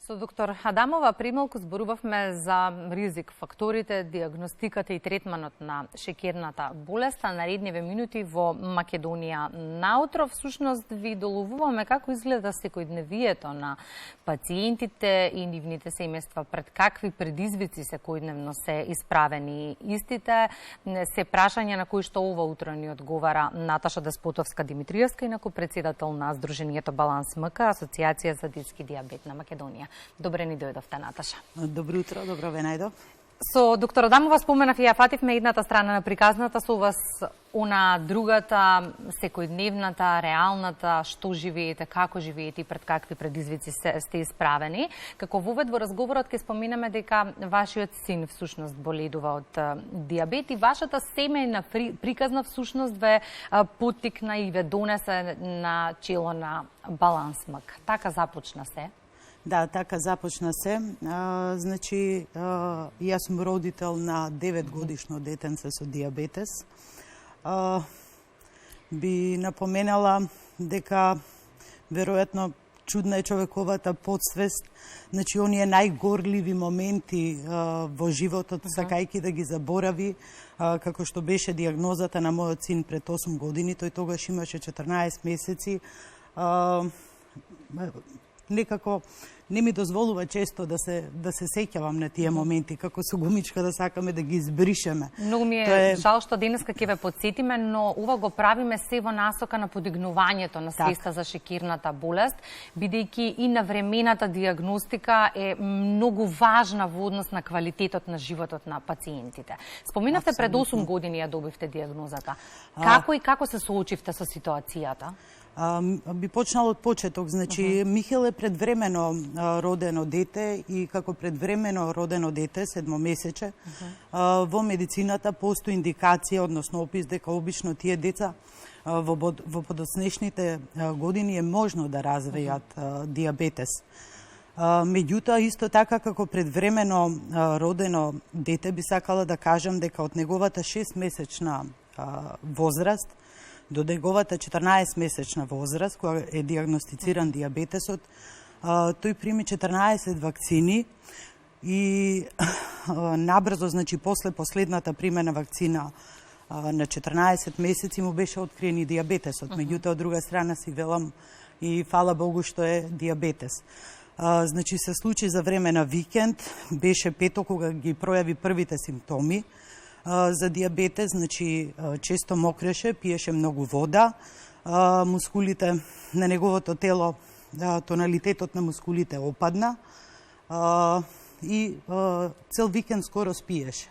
Со доктор Адамова премалку зборувавме за ризик факторите, диагностиката и третманот на шекерната болест, а наредниве минути во Македонија наутро всушност ви доловуваме како изгледа секојдневието на пациентите и нивните семејства, пред какви предизвици секојдневно се исправени истите, се прашања на кои што ова утро ни одговара Наташа Деспотовска-Димитриевска, инаку председател на Сдруженијето Баланс МК, Асоциација за детски диабет на Македонија. Добре ни дојдовте, Наташа. Добро утро, добро ве најдов. Со доктор Адамова споменав и ја фативме едната страна на приказната, со вас она другата, секојдневната, реалната, што живеете, како живеете и пред какви предизвици сте исправени. Како вовед во разговорот ќе споменаме дека вашиот син всушност боледува од диабет и вашата семејна приказна всушност ве поттикна и ве донесе на чело на Баланс МК. Така започна се. Да, така започна се. Значи, јас сум родител на 9-годишно детенце со диабетес. Би напоменала дека веројатно чудна е човековата подсвест, значи оние најгорливи моменти во животот, сакајќи да ги заборави, како што беше диагнозата на мојот син пред 8 години, тој тогаш имаше 14 месеци. Некако не ми дозволува често да се сеќавам на тие моменти, како со гумичка да сакаме да ги избришеме. Многу ми е жал што денеска ќе ве подсетиме, но ова го правиме се во насока на подигнувањето на свеста за шекерната болест, бидејќи и навремената диагностика е многу важна во однос на квалитетот на животот на пациентите. Споминавте пред 8 години ја добивте диагнозата. Како и како се соочивте со ситуацијата? Би почнал од почеток. Значи, Михел е предвремено родено дете и како предвремено родено дете, 7-месече, во медицината постои индикација, односно опис дека обично тие деца во подоцнешните години е можно да развијат диабетес. Меѓутоа, исто така како предвремено родено дете, би сакала да кажам дека од неговата 6-месечна возраст до неговата 14-месечна возраст, кога е диагностициран диабетесот, тој прими 14 вакцини и набрзо, значи после последната примена вакцина на 14 месеци му беше откриен и диабетесот. Меѓутоа, од друга страна си велам и фала Богу што е диабетес. Значи се случи за време на викенд, беше петок кога ги пројави првите симптоми за диабетес, значи често мокреше, пиеше многу вода, мускулите на неговото тело, тоналитетот на мускулите опадна и цел викенд скоро спиеше.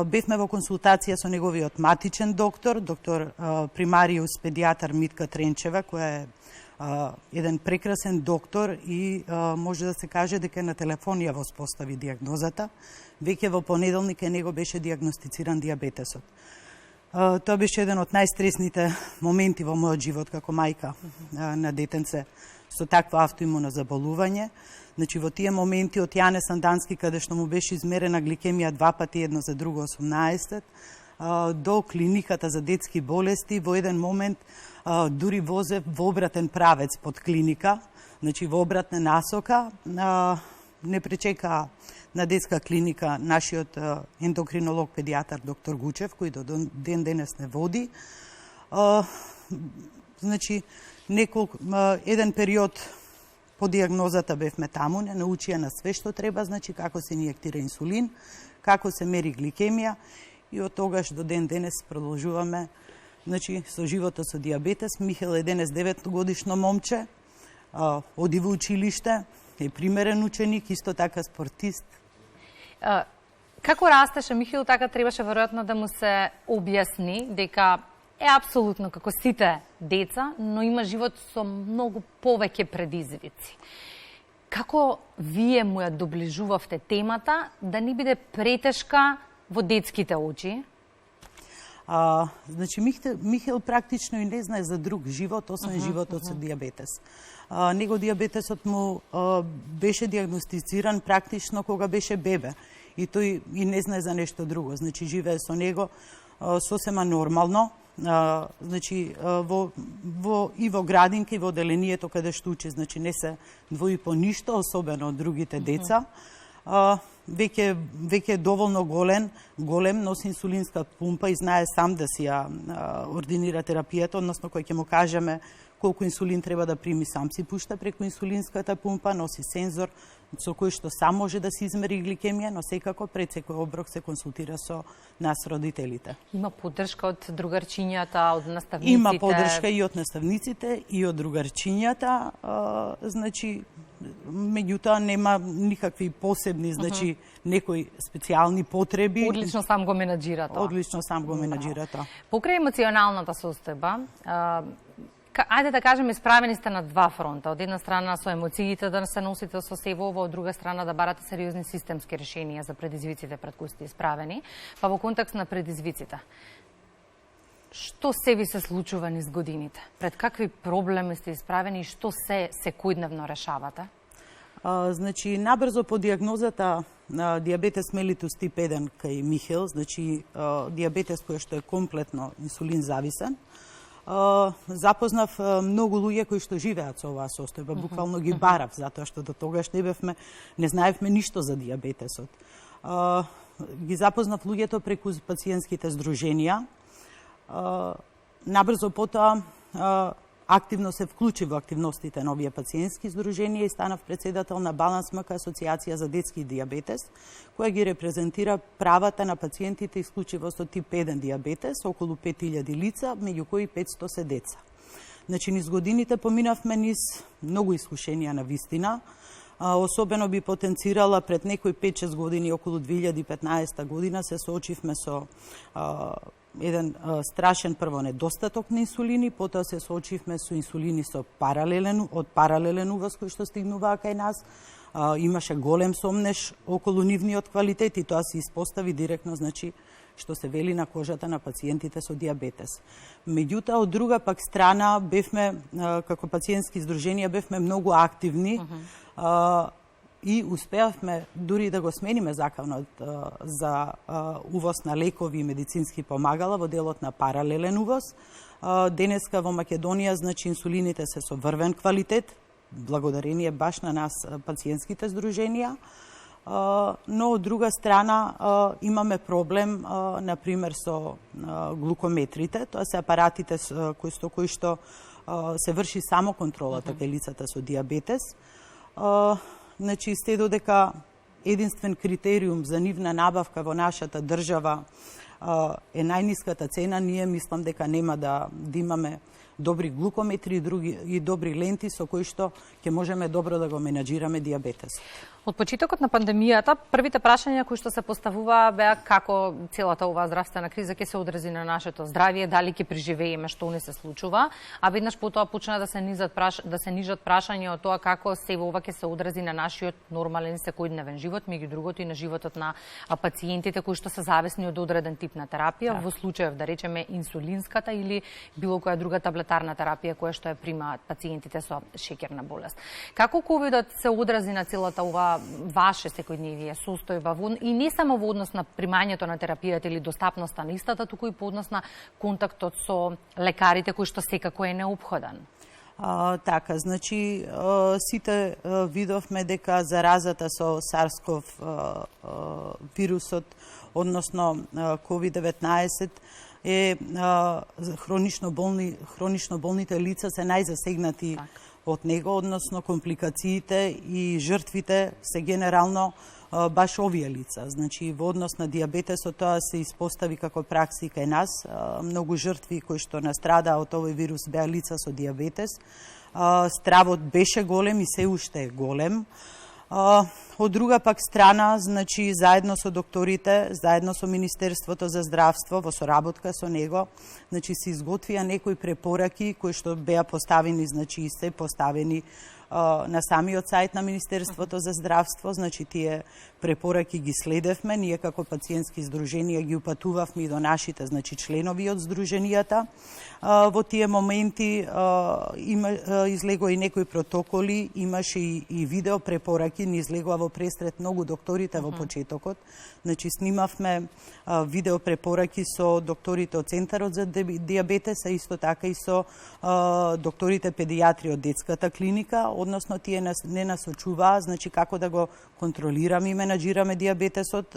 Бевме во консултација со неговиот матичен доктор, доктор примариус педијатар Митка Тренчева, која е еден прекрасен доктор и може да се каже дека на телефон ја воспостави диагнозата. Веќе во понеделник него беше диагностициран диабетесот. Тоа беше еден од најстресните моменти во мојот живот како мајка на детенце со такво автоимуно заболување. Значи во тие моменти од Јане Сандански, каде што му беше измерена гликемија 2 пати едно за друго 18, до клиниката за детски болести, во еден момент дури возев во обратен правец под клиника, значи во обратна насока, не пречека на детска клиника нашиот ендокринолог педијатар доктор Гучев, кој до ден денес не води. Значи еден период по диагнозата бевме таму, не научија на све што треба, значи како се инјектира инсулин, како се мери гликемија и од тогаш до ден денес продолжуваме значи со животот со диабетес. Михел е денес 9-годишно момче, оди во училиште, е примерен ученик, исто така спортист. Како растеше Михил, така требаше веројатно да му се објасни дека е апсолутно како сите деца, но има живот со многу повеќе предизвици. Како вие му ја доближувавте темата да не биде претешка во детските очи? Значи, Михел практично и не знае за друг живот, освен животот со диабетес. Него диабетесот му беше диагностициран практично кога беше бебе. И тој и не знае за нешто друго. Значи, живее со него сосема нормално. значи и во градинка и во оделението каде што учи, значи не се двои по ништо, особено од другите деца. Веќе е доволно голем, носи инсулинска пумпа и знае сам да си ја ординира терапијата, односно кој ќе му кажеме колку инсулин треба да прими, сам си пушта преку инсулинската пумпа, носи сензор со кој што сам може да се измери гликемија, но секако пред секој оброк се консултира со нас родителите. Има поддршка од другарчињата, од наставниците? Има поддршка и од наставниците, и од другарчињата, значи меѓутоа нема никакви посебни, значи некои специјални потреби. Одлично сам го менаџира тоа. Одлично сам го менаџира тоа. Покрај емоционалната состојба, ајде да кажеме, исправени сте на два фронта. Од една страна со емоциите да се носите со себе ова, од друга страна да барате сериозни системски решенија за предизвиците пред кои сте исправени. Па во контекст на предизвиците, што се ви се случува низ годините? Пред какви проблеми сте исправени и што се секојдневно решавате? Значи, набрзо по диагнозата на диабетес мелитус тип 1 кај Михел, значи диабетес кој што е комплетно инсулин зависен, запознав многу луѓе кои што живеат со оваа состојба, буквално ги барав, затоа што до тогаш не знаевме ништо за диабетесот. Ги запознав луѓето преку пациентските здруженија. Набрзо потоа активно се вклучи во активностите на овие пациентски здруженија и станав председател на Баланс МК Асоциација за детски диабетес, која ги репрезентира правата на пациентите исклучиво со тип 1 диабетес, околу 5000 лица, меѓу кои 500 се деца. Значи, низ годините поминавме низ многу искушенија на вистина. Особено би потенцирала пред некои 5-6 години, околу 2015 година, се соочивме со еден страшен прво недостаток на инсулини, потоа се соочивме со инсулини од паралелен увоз кој што стигнуваа кај нас. Имаше голем сомнеж околу нивниот квалитет и тоа се испостави директно, значи, што се вели на кожата на пациентите со диабетес. Меѓутоа, од друга пак страна, бевме, како пациентски здруженија, бевме многу активни и успеавме дури да го смениме законот за увоз на лекови и медицински помагала во делот на паралелен увоз. Денеска во Македонија, значи, инсулините се со врвен квалитет, благодарение баш на нас пациентските здруженија. Но од друга страна имаме проблем, например, со глукометрите. Тоа се апаратите кои што се врши само контролата кај лицата со диабетес. Значи, сте додека единствен критериум за нивна набавка во нашата држава е најниската цена, ние мислам дека нема да имаме добри глукометри и добри ленти со кои што ќе можеме добро да го менаџираме диабетесот. Од почетокот на пандемијата, првите прашања кои што се поставуваа беа како целата оваа здравствена криза ќе се одрази на нашето здравје, дали ќе преживееме, што не се случува, а веднаш потоа почна да се нижат прашања од тоа како се ова ќе се одрази на нашиот нормален секојдневен живот, меѓу другото и на животот на пациентите кои што се зависни од одреден тип на терапија, во случајов да речеме инсулинската или било која друга таблетарна терапија која што ја примаат пациентите со шеќерна болест. Како ковидот се одрази на целата ова ваше секојдневие состојба и не само во однос на примањето на терапијата или достапноста на истата, туку и по однос на контактот со лекарите кој што секако е неопходен? Така, значи сите видовме дека заразата со SARS-CoV вирусот, односно COVID-19 е хронично болните лица се најзасегнати од него, односно компликациите и жртвите се генерално баш овие лица. Значи, во однос на диабетесот тоа се испостави како пракси кај нас. Многу жртви кои што настрадаа од овој вирус беа лица со диабетес. Стравот беше голем и се уште е голем. Од друга пак страна, значи, заедно со докторите, заедно со Министерството за здравство, во соработка со него, значи, се изготвија некои препораки кои што беа поставени, значи, и се поставени на самиот сајт на Министерството за здравство, значи тие препораки ги следевме, ние како пациентски здруженија ги упатувавме и до нашите, значи членови од здруженијата. Во тие моменти излегува и некои протоколи, имаше и видео препораки, ни излегува во пресред многу докторите во почетокот. Значи снимавме видео препораки со докторите од Центарот за диабетес, а исто така и со докторите педијатри од детската клиника, односно тие не насочуваа, значи како да го контролираме и менаџираме диабетесот,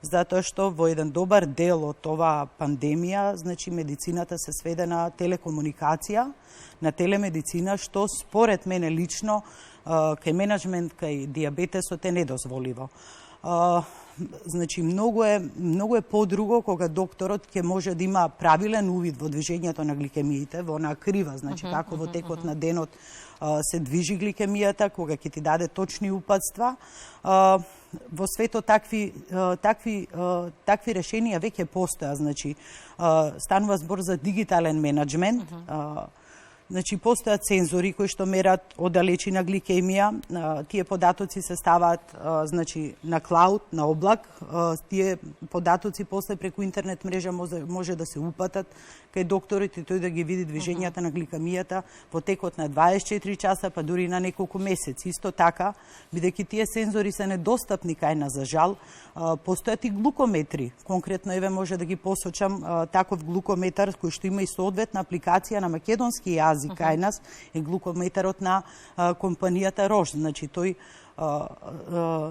затоа што во еден добар дел од оваа пандемија, значи медицината се сведе на телекомуникација, на телемедицина, што според мене лично кај менеджмент кај диабетесот е недозволиво. Значи многу е подруго кога докторот ќе може да има правилен увид во движењето на гликемиите, во онаа крива, значи како во текот на денот се движи гликемијата, кога ќе ти даде точни упатства. Во светот такви решенија веќе постоја, значи станува збор за дигитален менеджмент. Значи, постојат сензори кои што мерат оддалечина гликемија. Тие податоци се ставаат значи, на клауд, на облак. Тие податоци после преку интернет мрежа може да се упатат кај докторите и тој да ги види движењата на гликемијата во текот на 24 часа, па дури на неколку месеци. Исто така, бидејќи тие сензори се недостапни кај нас за жал, постојат и глукометри. Конкретно еве може да ги посочам таков глукометар кој што има и соодветна апликација на македонски јазик кај нас, е глукометарот на компанијата Рош. Значи тој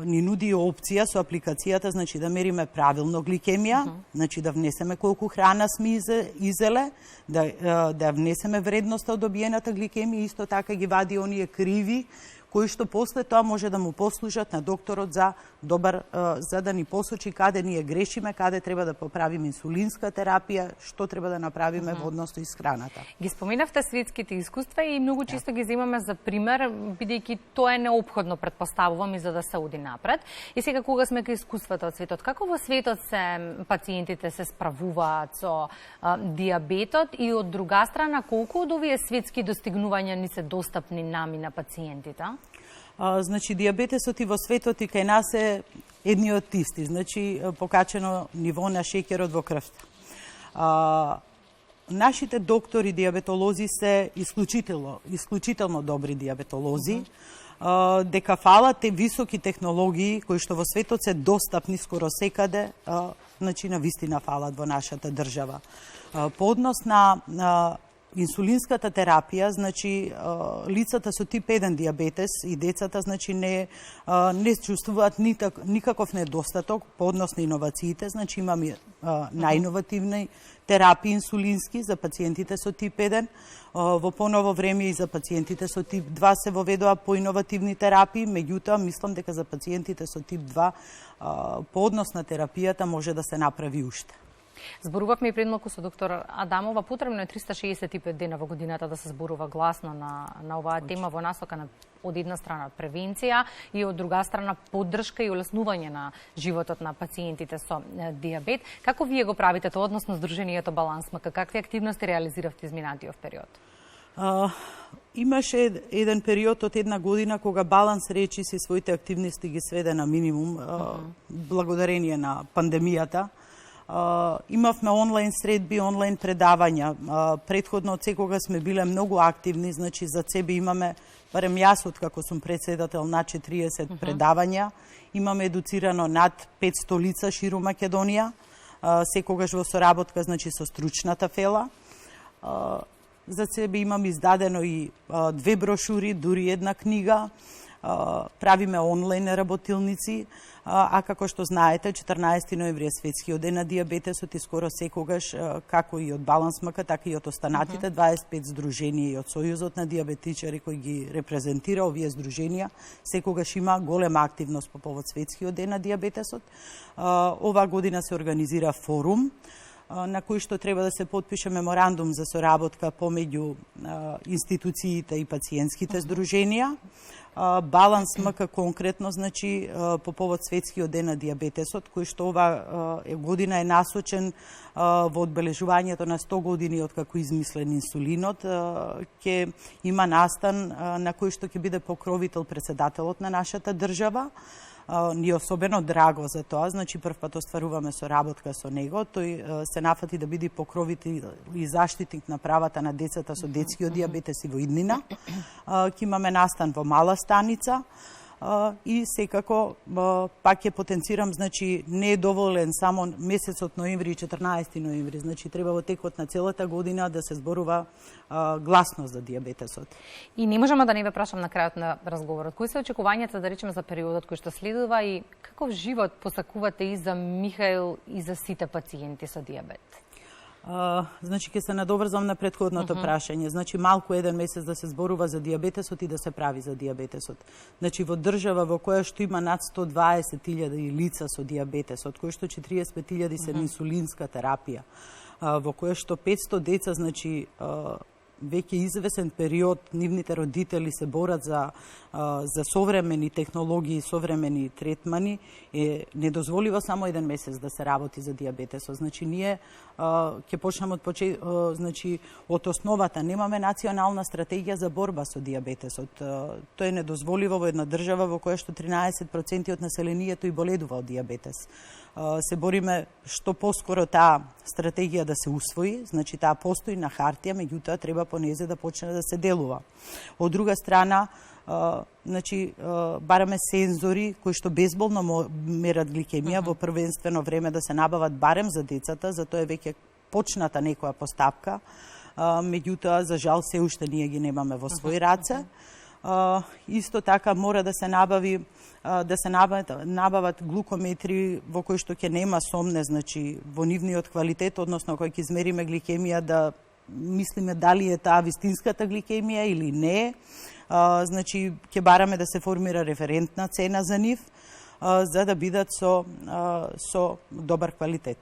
ни нуди опција со апликацијата, значи да мериме правилно гликемија, значи да внесеме колку храна сме изеле, да внесеме вредноста од добиената гликемија, исто така ги вади оние криви кои што после тоа може да му послужат на докторот за добар, за да ни посочи каде ние грешиме, каде треба да поправиме инсулинска терапија, што треба да направиме во однос со исхраната. Ги споменавте светските искуства и многу често ги земаме за пример, бидејќи тоа е неопходно, предпоставувам, и за да се оди напред. И сега кога сме кај искуствата од светот, како во светот се пациентите се справуваат со диабетот и од друга страна колку од овие светски достигнувања ни се достапни нами на пациентите? Значи, диабетесот и во светот и кај нас е едниот исти, значи, покачено ниво на шеќерот во крвта. Нашите доктори диабетолози се исклучително добри диабетолози, дека фалат те високи технологии кои што во светот се достапни скоро секаде, значи, на вистина фалат во нашата држава. По однос на инсулинската терапија, значи лицата со тип 1 диабетес и децата, значи не чувствуваат никаков недостаток по однос на иновациите, значи имаме најиновативни терапии инсулински за пациентите со тип 1. Во поново време и за пациентите со тип 2 се воведува поиновативни терапии, меѓутоа мислам дека за пациентите со тип 2 по однос на терапијата може да се направи уште. Зборувавме и пред малку со доктор Адамова, потребно е 365 дена во годината да се зборува гласно на оваа тема во насока на од една страна превенција и од друга страна поддршка и олеснување на животот на пациентите со диабет. Како вие го правите тоа, односно Сдруженијето Баланс МК, какви активности реализиравте изминатиот период? Имаше еден период од една година кога Баланс речи си своите активности ги сведе на минимум, благодарение на пандемијата. Имавме онлайн средби, онлайн предавања. Претходно од секога сме биле многу активни, значи за себе имаме, барем јас од како сум председател, на 40 предавања. Имаме едуцирано над 500 лица ширум Македонија, секогаш во соработка, значи со стручната фела. За себе имам издадено и 2 брошури, дури една книга. Правиме онлайн работилници, а како што знаете, 14 ноември е светскиот ден на диабетесот и скоро секогаш, како и од Баланс МК, така и од останатите 25 здруженија и од Сојузот на диабетичари кои ги репрезентира овие здруженија, секогаш има голема активност по повод светскиот ден на диабетесот. Ова година се организира форум на кој што треба да се потпише меморандум за соработка помеѓу институциите и пациентските здруженија. Баланс МК конкретно, значи, по повод Светскиот ден на дијабетесот, кој што ова година е насочен во одбележувањето на 100 години од како измислен инсулинот, ќе има настан на кој што ќе биде покровител председателот на нашата држава. Ни е особено драго за тоа, значи првпат остваруваме соработка со него, тој се нафати да биде покровител и заштитник на правата на децата со детскиот дијабетес и во иднина. Ќе имаме настан во Мала Станица и секако пак ќе потенцирам, значи не е доволен само месецот ноември и 14 ноември, значи треба во текот на целата година да се зборува гласно за дијабетесот. И не можеме да не ве прашам на крајот на разговорот. Кои се очекувањата, да речеме, за периодот кој што следува и каков живот посакувате и за Михаил и за сите пациенти со дијабет? Значи, ќе се надоврзам на претходното прашање. Значи, малку еден месец да се зборува за дијабетесот и да се прави за дијабетесот. Значи, во држава во која што има над 120.000 лица со дијабетес, од кои што 45.000 се на инсулинска терапија, во која што 500 деца, значи, веќе извесен период нивните родители се борат за современи технологии, современи третмани, не дозволива само еден месец да се работи за дијабетесот. Значи ние ќе почнеме значи од основата, немаме национална стратегија за борба со дијабетесот. Тоа е недозволиво во една држава во која што 13% од населението и боледува од дијабетес. Се бориме што поскоро таа стратегија да се усвои, значи таа постои на хартија, меѓутоа треба по незе да почне да се делува. Од друга страна, значи бараме сензори кои што безболно мерат гликемија во првенствено време да се набават барем за децата, затоа е веќе почната некоја поставка, меѓутоа за жал се уште ние ги немаме во своји раце. Исто така мора да се набават глукометри во кои што ќе нема сомне, значи во нивниот квалитет, односно кога ќе измериме гликемија да мислиме дали е таа вистинската гликемија или не. Значи ќе бараме да се формира референтна цена за нив, за да бидат со добар квалитет.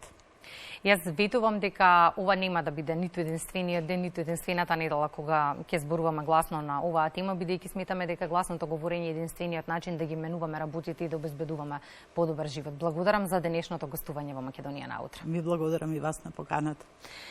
Јас ветувам дека ова нема да биде ниту единствениот ден, ниту единствената недела кога ќе зборуваме гласно на оваа тема, бидејќи сметаме дека гласното говорење е единствениот начин да ги менуваме работите и да обезбедуваме подобар живот. Благодарам за денешното гостување во Македонија наутро. Ми благодарам и вас на поканата.